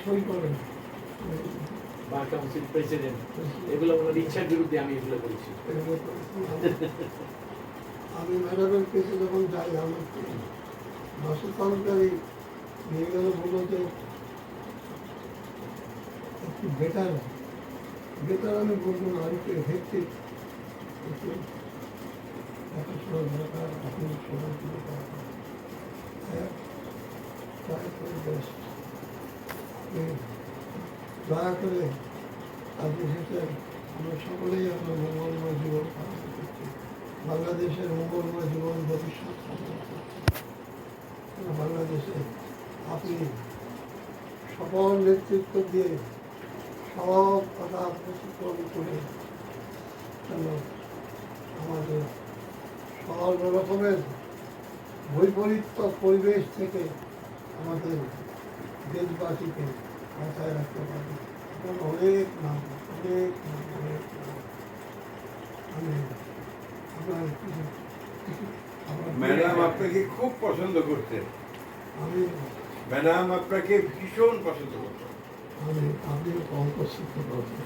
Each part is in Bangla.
সই করেন বার কাউন্সিল প্রেসিডেন্ট, এগুলো ওনার ইচ্ছার বিরুদ্ধে আমি এগুলো করেছি। আমি ম্যাডামের কেসে যখন যাই, আমার মাসুদ তালুকদারি নিয়ে গেল, বললো যে একটু বেটার বেটার। আমি বলবো না, একটু হেক্টিক, একটু দেখাশোনা দরকার, আপনি সময় দিতে পারবেন, ট্রাই করে বেস্ট। দয়া করে আজকে শেষে আমরা সকলেই আপনার মঙ্গলময় জীবন কামনা করছি, বাংলাদেশের মঙ্গলময় জীবন ভবিষ্যৎ কামনা করছি। বাংলাদেশে আপনি সফল নেতৃত্ব দিয়ে সব কথা প্রতিক্রম করে কেন আমাদের সব রকমের বৈপরীত্য পরিবেশ থেকে আমাদের দেশবাসীকে বাঁচায় রাখতে পারবে। অনেক নাম, অনেক নাম, অনেক নাম। আমি আপনার ম্যাডাম আপনাকে খুব পছন্দ করতেন, আমি ম্যাডাম আপনাকে ভীষণ পছন্দ করতেন। আমি আপনি অল্প শিক্ষা করতে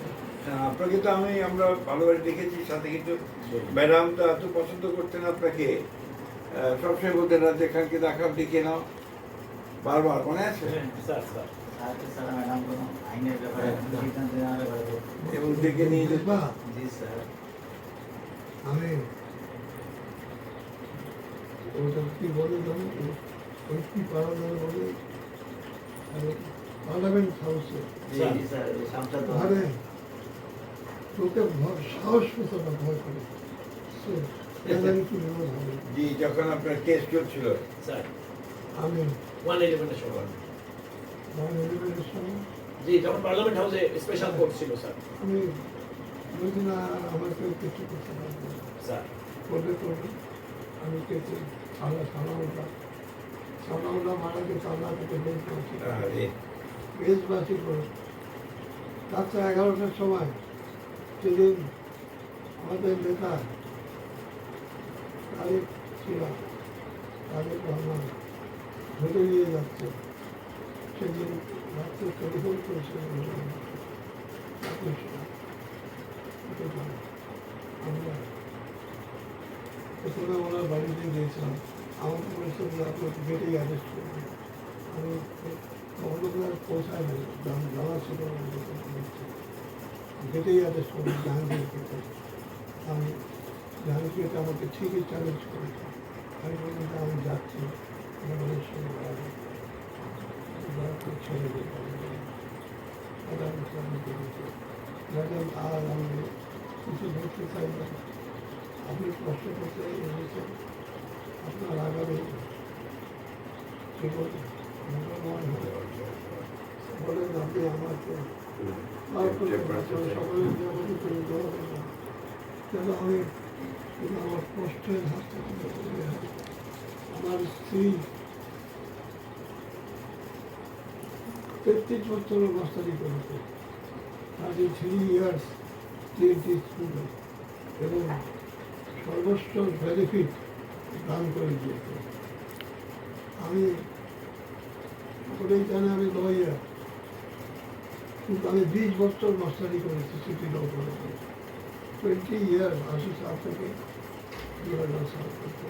আপনাকে তো আমরা ভালোভাবে দেখেছি সাথে, কিন্তু ম্যাডাম তো এত পছন্দ করতেন আপনাকে, সবসময় বলতেন না যেখানকে দেখাও দেখে নাও, বারবার মনে আছে? এবং দেখে নিয়ে যেত। আমি ওটা কি বলে জানো, ওই কি পারলে বলে পার্লামেন্ট হাউসে ওখানে লোকে সাহস পেত না, ভয় করে জি, যখন আপনার কেস চলছিল আমি জি, যখন পার্লামেন্ট হাউসে স্পেশাল কোর্ট ছিল স্যার, আমি বলছি না আমার কেউ কিছু করতে পারবে না স্যার, করবে করবে। আমি কেটে সালাউল্লাহ মারাকে চালা থেকে বেশ বাঁচি, বেশ বাঁচি করে রাত্রে 11টার সময় সেদিন আমাদের নেতা তারিখ ছিল, তারিখ রহমান ধরে নিয়ে যাচ্ছে, সেদিন রাত্রে টেলিফোন করেছে আমরা প্রথমে ওনার বাড়িতে গিয়েছিলাম। আমাকে বলেছে যে আপনার গেটেই অ্যারেস্ট করবে। আমি মহল্লার পৌঁছায় না, জানা ছিল গেটেই অ্যারেস্ট করবে জাহাঙ্গীর গেটে। আমি জাহাঙ্গীরকে আমাকে ঠিকই চ্যালেঞ্জ করেছি। আমি বললাম যে আমি যাচ্ছি, আমাদের সঙ্গে ছেড়ে দিই ম্যাডাম, আর আমি কিছু বলতে চাই না, আপনি কষ্ট করতে এসেছেন, আপনার আগামী জীবন মঙ্গলময় হবে বলেন। আপনি আমাকে সকলের জগতে করে দেওয়া যেন আমি আমার কষ্টের হাত থেকে আমার স্ত্রী 33 বছর মাস্টারি করেছে, 33 ইয়ার্স PhD স্টুডেন্ট, এবং সর্বোচ্চ বেনিফিট দান করে দিয়েছে। আমি সকলেই জানে আমি লয়ার, কিন্তু আমি 20 বছর মাস্টারি করেছি সিটি ল কলেজে, 20 ইয়ার 80 সাল থেকে 2000 সাল পর্যন্ত।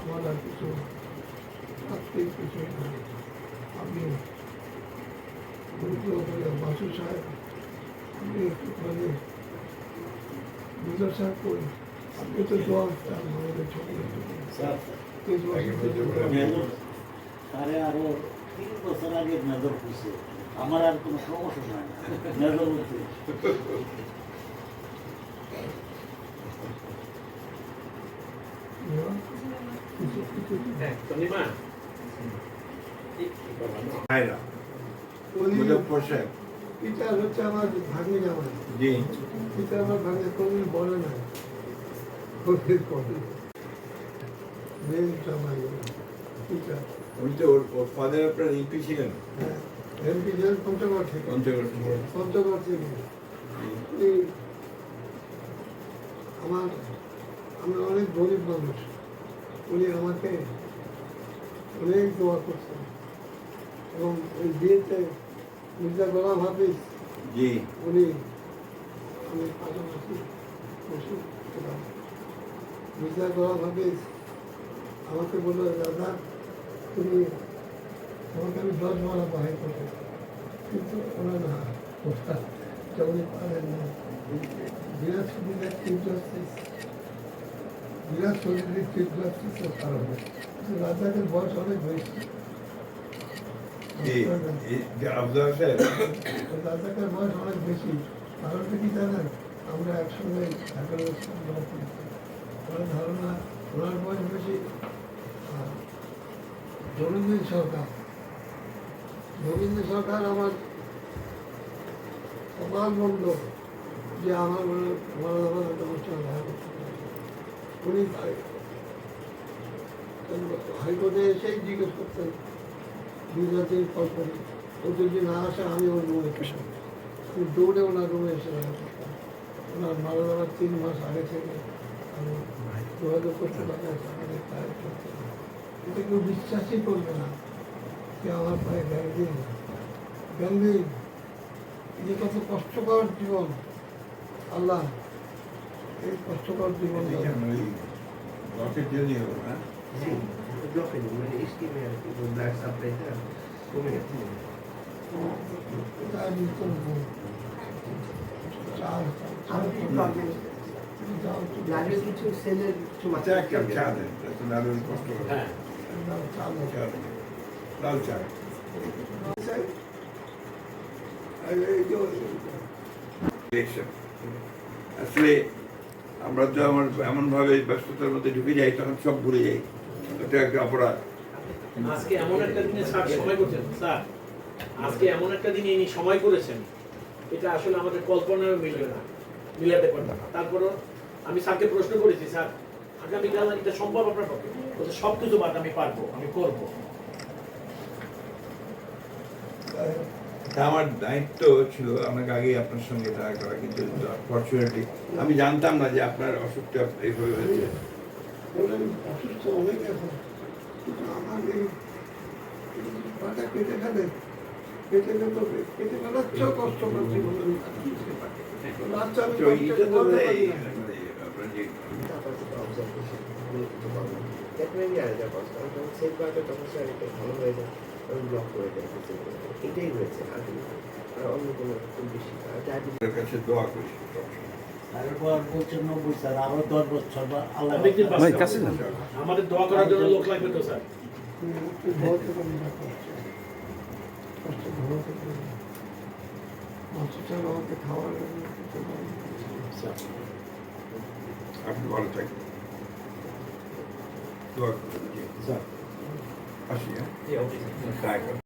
আমার আর কিছু আত্মিক কিছু নেই। আপনি বাসু সাহেব, আপনি একটুখানি বুঝার সাহেব করি, আপনি তো জল আমাদের ছোটো তারে আরো 3 বছর আগে নজর খুঁজছে, আমার আর কোনো সমস্যা নাই নজর হচ্ছে। পিতা হচ্ছে আমার ভাগ্নে জামাই। পিতা আমার ভাগ্নে কোনদিন বলে না, মেন জামাই পিতা। উনি তো ওর ফাদার আপনার এমপি ছিলেন। হ্যাঁ, এমপি ছিলেন পঞ্চগড় থেকে। পঞ্চগড় থেকে আমার, আমি অনেক গরিব মানুষ, উনি আমাকে অনেক দোয়া করছেন। এবং ওই বিয়েতে মির্জা গোলাম হাফিজ জি উনি আমি পাশাপাশি বসে ছিলাম। মির্জা গোলাম হাফিজ আমাকে বললো, দাদা তুমি তোমাকে আমি 10 মালা বাহাই করবো, কিন্তু ওরা না ওটা উনি পারেন না। বিরাট শরীরের চিফ জাস্টিস, বিরাট শরীরের চিফ জাস্টিসের কারণে কিন্তু রাজাকের বয়স অনেক বেশি। আফজাল সাহেব রাজাকের বয়স অনেক বেশি, কারণটা কি জানেন? আমরা একসঙ্গে ঢাকার ওনার ধারণা ওনার বয়স বেশি। রবীন্দ্র সরকার আমার কপাল বন্ধ যে আমার মারা যাবার একটা অনুষ্ঠান দেখা করতে পারে। উনি হাইকোর্টে এসেই জিজ্ঞেস করতেন 2 দিন কল করি, ও যদি না আসে আমি ওর রুমে পেতাম। আমি দৌড়ে ওনার রুমে এসে দেখা করতাম। ওনার মারা যাওয়ার 3 মাস আগে থেকে আমি যোগাযোগ করতে পারি আমাদের পায়ের করতে। এটা কেউ বিশ্বাসই করবে না যে আমার পায়ে গ্যাংগ্রিন। এই কত কষ্টকর জীবন, আল্লাহ এই কষ্টকর জীবন রকেট জেনে হবে না Sì, dopo মানে স্কিমে আর কি ব্লাড সাপ্লাইটা কমে গেছে। এটা আমি করবো। ব্লাডের কিছু সেলের আচ্ছা এক কাপ চা দেন, একটু দারুণ কষ্ট করে হ্যাঁ চা দেন, লাল চা। আসলে আমরা তো আমার এমনভাবে ব্যস্ততার মধ্যে ঢুকে যাই তখন সব ভুলে যাই, এটা একটা অপরাধ। আজকে এমন একটা দিনে স্যার সময় করছেন, স্যার আজকে এমন একটা দিনে ইনি সময় করেছেন, এটা আসলে আমাদের কল্পনায় মিলবে না, মিলাতে পারবে না। তারপরও আমি স্যারকে প্রশ্ন করেছি, স্যার আগামীকাল এটা সম্ভব আপনার পক্ষে? বলতে সব কিছু বাদ আমি পারবো, আমি করবো। তা আমার দায়িত্ব ছিল আপনাকে আগেই আপনার সঙ্গে দেখা করা, কিন্তু অপরচুনিটি আমি জানতাম না যে আপনার অসুখটা এইভাবে হয়েছে। অসুস্থ অনেক এখন, কিন্তু আমার এই পাটা কেটে ফেলে, কেটে ফেলার চেয়েও কষ্ট করছি বলে আমি বাচ্চা আমি তো এইটা তো বলতে এই পারি না। মানে আপনার যে তারপর তো অবজারভেশন কিছু পাবো দ্যাট মেবি আর যা কষ্ট যখন সেভ করাটা তখন স্যার এটা ভালো হয়ে যায়, তখন ব্লক করে দেয়। এটাই হয়েছে আর আর অন্য কোনো খুব বেশি ডায়াবেটিস আপনার কাছে দোয়া করি। তারপর বলছে 90 স্যার আরো 10 বছর বা আল্লাহ অনেকদিন ভাই, বাঁচতে কাছে হবে। না। আমাদের দোয়া করার জন্য লোক লাগবে তো স্যার। ঘুমাতে পারি না, কষ্ট ঘুমাতে পারি না। মাছটা আমাকে খাওয়ার স্যার আপনি ভালো থাকবেন, দোয়া করুন। স্যার আসি, হ্যাঁ? জি, অবশ্যই। দেখা করুন।